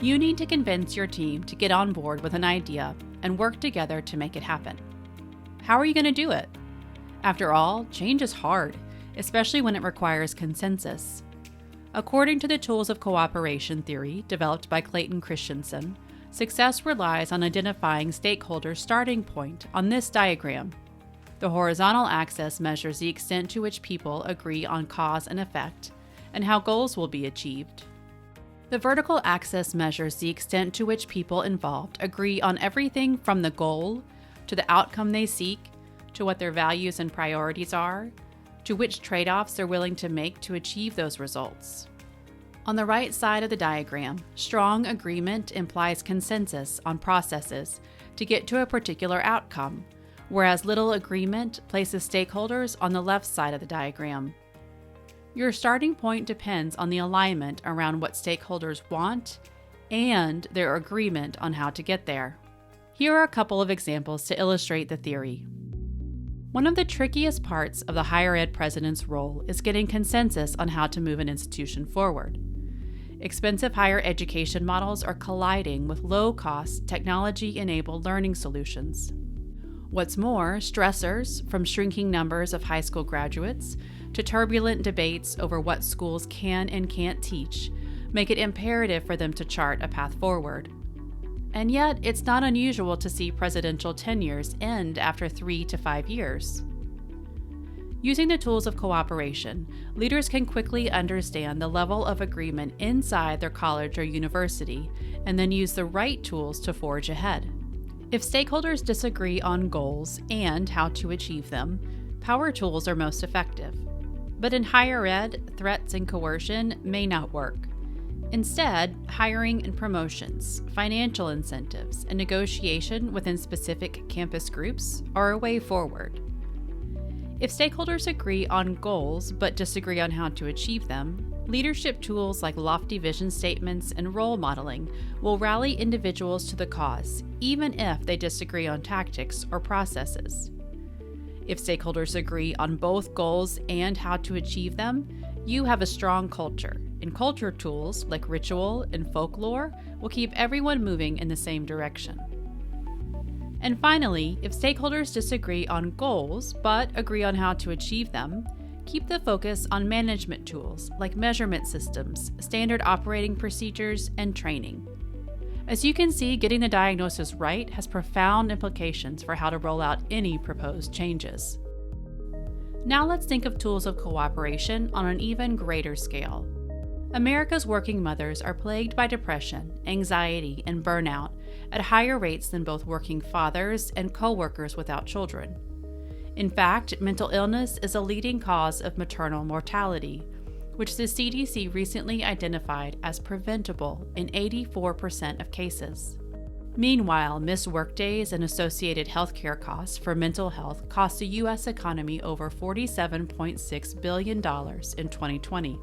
You need to convince your team to get on board with an idea and work together to make it happen. How are you going to do it? After all, change is hard, especially when it requires consensus. According to the tools of cooperation theory developed by Clayton Christensen, success relies on identifying stakeholders' starting point on this diagram. The horizontal axis measures the extent to which people agree on cause and effect and how goals will be achieved. The vertical axis measures the extent to which people involved agree on everything from the goal, to the outcome they seek, to what their values and priorities are, to which trade-offs they're willing to make to achieve those results. On the right side of the diagram, strong agreement implies consensus on processes to get to a particular outcome, whereas little agreement places stakeholders on the left side of the diagram. Your starting point depends on the alignment around what stakeholders want and their agreement on how to get there. Here are a couple of examples to illustrate the theory. One of the trickiest parts of the higher ed president's role is getting consensus on how to move an institution forward. Expensive higher education models are colliding with low-cost, technology-enabled learning solutions. What's more, stressors, from shrinking numbers of high school graduates to turbulent debates over what schools can and can't teach, make it imperative for them to chart a path forward. And yet, it's not unusual to see presidential tenures end after 3 to 5 years. Using the tools of cooperation, leaders can quickly understand the level of agreement inside their college or university, and then use the right tools to forge ahead. If stakeholders disagree on goals and how to achieve them, power tools are most effective. But in higher ed, threats and coercion may not work. Instead, hiring and promotions, financial incentives, and negotiation within specific campus groups are a way forward. If stakeholders agree on goals but disagree on how to achieve them, leadership tools like lofty vision statements and role modeling will rally individuals to the cause, even if they disagree on tactics or processes. If stakeholders agree on both goals and how to achieve them, you have a strong culture, and culture tools like ritual and folklore will keep everyone moving in the same direction. And finally, if stakeholders disagree on goals but agree on how to achieve them, keep the focus on management tools like measurement systems, standard operating procedures, and training. As you can see, getting the diagnosis right has profound implications for how to roll out any proposed changes. Now let's think of tools of cooperation on an even greater scale. America's working mothers are plagued by depression, anxiety, and burnout at higher rates than both working fathers and co-workers without children. In fact, mental illness is a leading cause of maternal mortality, which the CDC recently identified as preventable in 84% of cases. Meanwhile, missed workdays and associated healthcare costs for mental health cost the U.S. economy over $47.6 billion in 2020.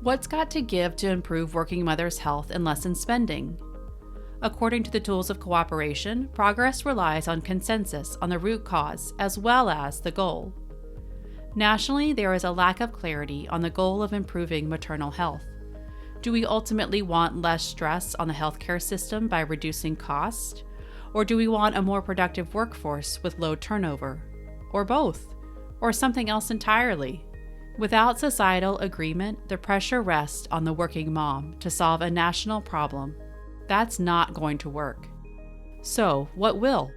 What's got to give to improve working mothers' health and lessen spending? According to the tools of cooperation, progress relies on consensus on the root cause as well as the goal. Nationally, there is a lack of clarity on the goal of improving maternal health. Do we ultimately want less stress on the healthcare system by reducing cost? Or do we want a more productive workforce with low turnover? Or both? Or something else entirely? Without societal agreement, the pressure rests on the working mom to solve a national problem. That's not going to work. So, what will?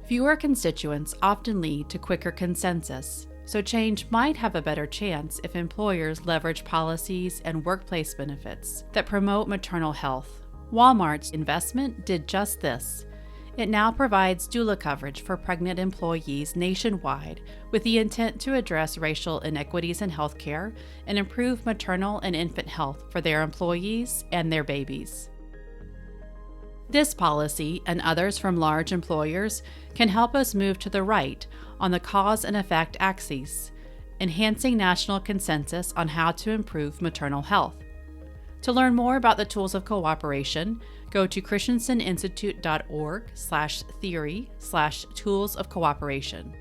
Fewer constituents often lead to quicker consensus, so change might have a better chance if employers leverage policies and workplace benefits that promote maternal health. Walmart's investment did just this. It now provides doula coverage for pregnant employees nationwide with the intent to address racial inequities in healthcare and improve maternal and infant health for their employees and their babies. This policy and others from large employers can help us move to the right on the cause and effect axes, enhancing national consensus on how to improve maternal health. To learn more about the tools of cooperation, go to christenseninstitute.org/theory/tools of cooperation.